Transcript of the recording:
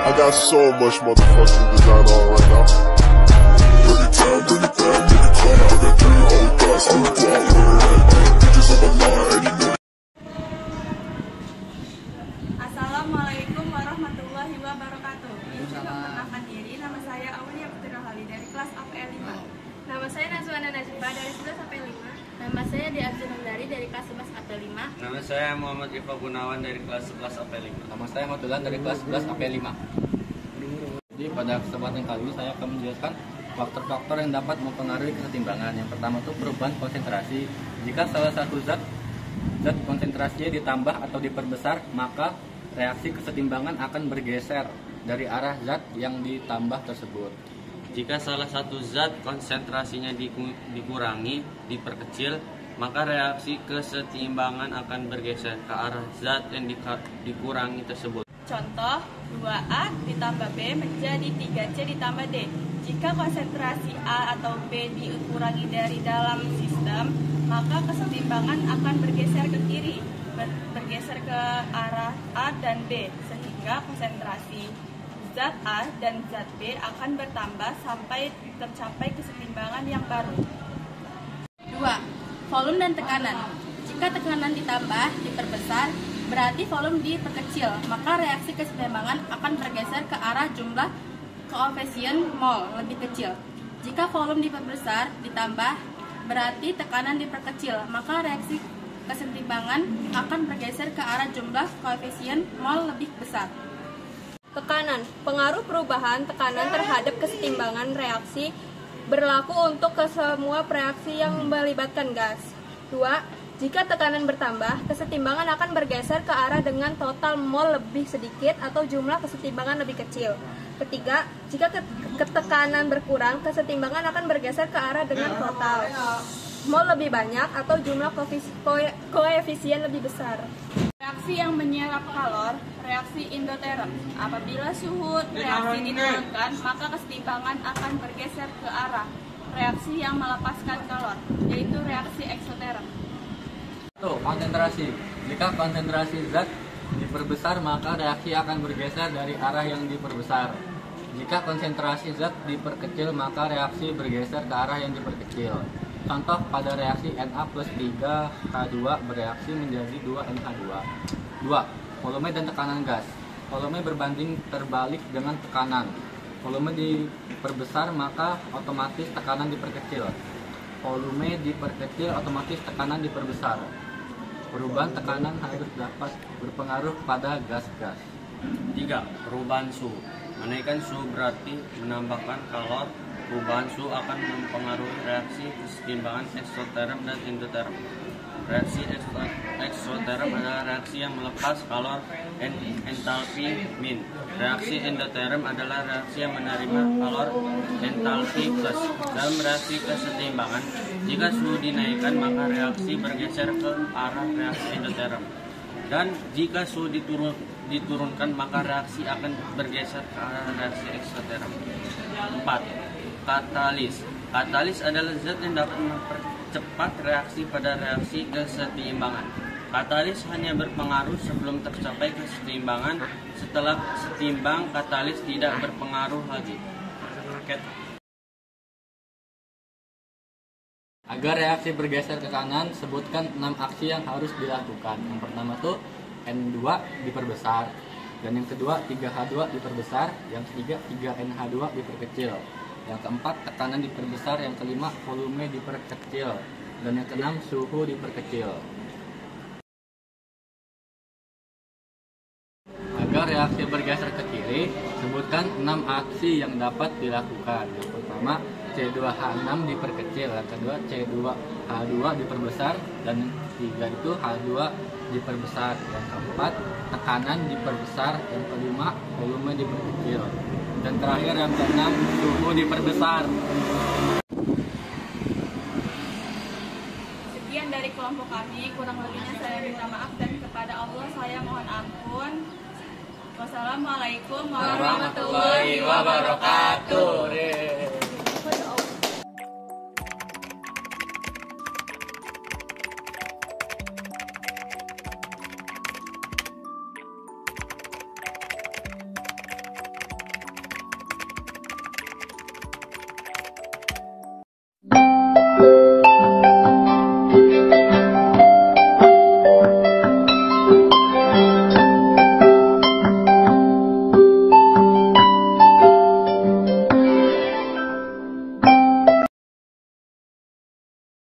I got so much motherfucking design on right now. Bring it down, bring it down, make it clap. I got 3 whole thoughts, I'm block, bitches on my line, and you know. Assalamualaikum warahmatullahi wabarakatuh. Izin memperkenalkan diri, nama saya Aulia Putri Rohali dari kelas APL 5. Nama saya Nazwana Najibah dari 11 sampai 5. Nama saya Diarjun Nandari dari kelas 11 APL 5. Nama saya Muhammad Rifa Gunawan dari kelas 11 APL 5. Nama saya Matulan dari kelas 11 APL 5. Jadi pada kesempatan kali ini saya akan menjelaskan faktor-faktor yang dapat mempengaruhi kesetimbangan. Yang pertama itu perubahan konsentrasi. Jika salah satu zat konsentrasinya ditambah atau diperbesar, maka reaksi kesetimbangan akan bergeser dari arah zat yang ditambah tersebut. Jika salah satu zat konsentrasinya dikurangi, diperkecil, maka reaksi kesetimbangan akan bergeser ke arah zat yang dikurangi tersebut. Contoh, 2A ditambah B menjadi 3C ditambah D. Jika konsentrasi A atau B dikurangi dari dalam sistem, maka kesetimbangan akan bergeser ke kiri, bergeser ke arah A dan B, sehingga konsentrasi zat A dan zat B akan bertambah sampai tercapai kesetimbangan yang baru. 2. Volume dan tekanan. Jika tekanan ditambah, diperbesar, berarti volume diperkecil, maka reaksi kesetimbangan akan bergeser ke arah jumlah koefisien mol lebih kecil. Jika volume diperbesar, ditambah, berarti tekanan diperkecil, maka reaksi kesetimbangan akan bergeser ke arah jumlah koefisien mol lebih besar. Tekanan. Pengaruh perubahan tekanan terhadap kesetimbangan reaksi berlaku untuk ke semua reaksi yang melibatkan gas. 2. Jika tekanan bertambah, kesetimbangan akan bergeser ke arah dengan total mol lebih sedikit atau jumlah kesetimbangan lebih kecil. Ketiga, jika ketekanan berkurang, kesetimbangan akan bergeser ke arah dengan total mol lebih banyak atau jumlah koefisien lebih besar. Reaksi yang menyerap kalor, reaksi endoterm. Apabila suhu reaksi diturunkan, maka kesetimbangan akan bergeser ke arah reaksi yang melepaskan kalor, yaitu reaksi eksoterm. Konsentrasi. Jika konsentrasi zat diperbesar, maka reaksi akan bergeser dari arah yang diperbesar. Jika konsentrasi zat diperkecil, maka reaksi bergeser ke arah yang diperkecil. Contoh, pada reaksi Na plus 3H2 bereaksi menjadi 2NH2. 2. Volume dan tekanan gas. Volume berbanding terbalik dengan tekanan. Volume diperbesar, maka otomatis tekanan diperkecil. Volume diperkecil, otomatis tekanan diperbesar. Perubahan tekanan harus dapat berpengaruh pada gas-gas. 3. Perubahan suhu. Menaikkan suhu berarti menambahkan kalor. Perubahan suhu akan mempengaruhi reaksi kesetimbangan eksoterm dan endoterm. Reaksi eksoterm adalah reaksi yang melepas kalor entalpi min. Reaksi endoterm adalah reaksi yang menerima kalor entalpi plus. Dalam reaksi kesetimbangan, jika suhu dinaikkan maka reaksi bergeser ke arah reaksi endoterm. Dan jika suhu diturunkan maka reaksi akan bergeser ke arah reaksi eksoterm. 4. Katalis. Katalis adalah zat yang dapat mempercepat reaksi pada reaksi kesetimbangan. Katalis hanya berpengaruh sebelum tercapai kesetimbangan. Setelah setimbang, katalis tidak berpengaruh lagi. Agar reaksi bergeser ke kanan, sebutkan 6 aksi yang harus dilakukan. Yang pertama tuh N2 diperbesar, dan yang kedua 3H2 diperbesar, yang ketiga 3NH2 diperkecil, yang keempat tekanan diperbesar, yang kelima volume diperkecil, dan yang keenam suhu diperkecil. Agar reaksi bergeser ke kiri, sebutkan 6 aksi yang dapat dilakukan. Yang pertama C2H6 diperkecil, yang kedua C2H2 diperbesar, dan yang ketiga itu H2 diperbesar, yang keempat tekanan diperbesar, yang kelima volume diperkecil, dan terakhir yang keenam suhu diperbesar. Sekian dari kelompok kami, kurang lebihnya saya minta maaf dan kepada Allah saya mohon ampun. Wassalamualaikum warahmatullahi wabarakatuh.